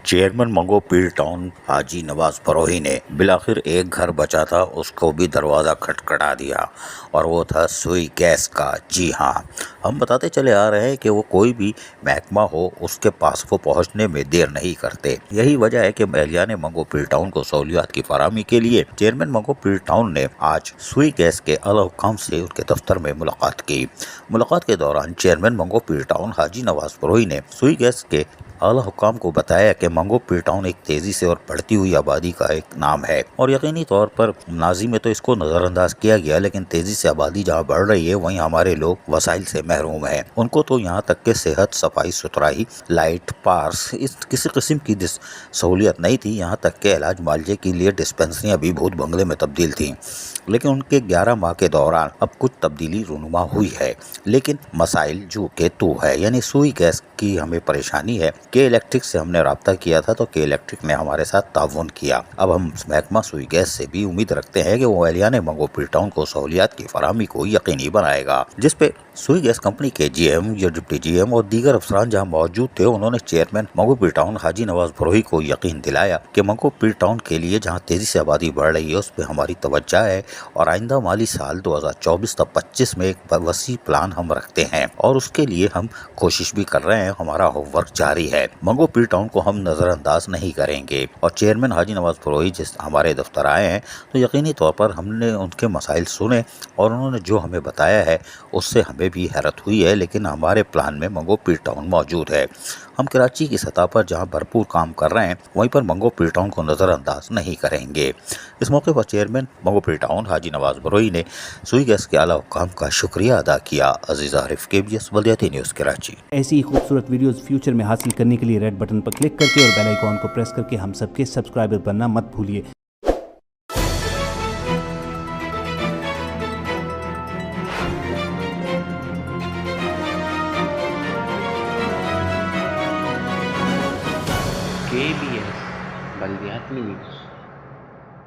Chairman منگو پیر town حاجی نواز بروہی نے بالآخر ایک گھر بچا تھا، اس کو بھی دروازہ کھٹکھٹا دیا، اور وہ تھا سوئی گیس کا۔ جی ہاں، ہم بتاتے چلے آ رہے ہیں کہ وہ کوئی بھی محکمہ ہو، اس کے پاس وہ پہنچنے میں دیر نہیں کرتے۔ یہی وجہ ہے کہ اہلیان منگو پیر ٹاؤن کو سہولیات کی فراہمی کے لیے چیئرمین منگو پیر ٹاؤن نے آج سوئی گیس کے اعلیٰ حکام سے ان کے دفتر میں ملاقات کی۔ ملاقات کے دوران چیئرمین منگو پیر ٹاؤن حاجی نواز بروہی نے سوئی گیس کے اعلیٰ حکام کو بتایا کہ منگو پیر ٹاؤن ایک تیزی سے اور بڑھتی ہوئی آبادی کا ایک نام ہے، اور یقینی طور پر ماضی میں تو اس کو نظر انداز کیا گیا، لیکن تیزی سے آبادی جہاں بڑھ رہی ہے وہیں ہمارے لوگ وسائل سے محروم ہیں۔ ان کو تو یہاں تک کہ صحت، صفائی ستھرائی، لائٹ، پارس، اس کسی قسم کی سہولیت نہیں تھی، یہاں تک کہ علاج معالجے کے لیے ڈسپنسریاں بھی بھوت بنگلے میں تبدیل تھیں۔ لیکن ان کے 11 ماہ کے دوران اب کچھ تبدیلی رونما ہوئی ہے، لیکن مسائل جو کہ تو ہے، یعنی سوئی گیس کی ہمیں پریشانی ہے۔ کے الیکٹرک سے ہم نے رابطہ کیا تھا تو کے الیکٹرک نے ہمارے ساتھ تعاون کیا۔ اب ہم محکمہ سوئی گیس سے بھی امید رکھتے ہیں کہ وہ اہلیان منگو پیر ٹاؤن کو سہولیات کی فراہمی کو یقینی بنائے گا، جس پہ سوئی گیس کمپنی کے جی ایم یا ڈپٹی جی ایم اور دیگر افسران جہاں موجود تھے، انہوں نے چیئرمین منگو پیر ٹاؤن حاجی نواز بروہی کو یقین دلایا کہ منگو پیر ٹاؤن کے لیے جہاں تیزی سے آبادی بڑھ رہی ہے اس پہ ہماری توجہ ہے، اور آئندہ مالی سال 2024 تا 25 میں ایک وسیع پلان ہم رکھتے ہیں، اور اس کے لیے ہم کوشش بھی کر رہے ہیں، ہمارا ہوم ورک جاری ہے۔ منگو پیر ٹاؤن کو ہم نظر انداز نہیں کریں گے، اور چیئرمین حاجی نواز بروہی جس ہمارے دفتر آئے ہیں تو یقینی طور پر ہم نے ان کے مسائل سنے، اور انہوں نے جو ہمیں بتایا ہے اس سے ہمیں بھی حیرت ہوئی ہے، لیکن ہمارے پلان میں منگو پیر ٹاؤن موجود ہے۔ ہم کراچی کی سطح پر جہاں بھرپور کام کر رہے ہیں وہیں پر منگو پیر ٹاؤن کو نظر انداز نہیں کریں گے۔ اس موقع پر چیئرمین منگو پیر ٹاؤن حاجی نواز بروہی نے سوئی گیس کے اعلیٰ حکام کا شکریہ ادا کیا۔ عزیز عارف، KBS بلدیاتی نیوز کراچی۔ ایسی ہی خوبصورت ویڈیوز فیوچر میں حاصل کرنے کے لیے ریڈ بٹن پر کلک کر کے اور بیل آئیکن کو پریس کر کے ہم سب کے سبسکرائبر بننا مت بھولیے۔ KBS بلدیاتی نیوز۔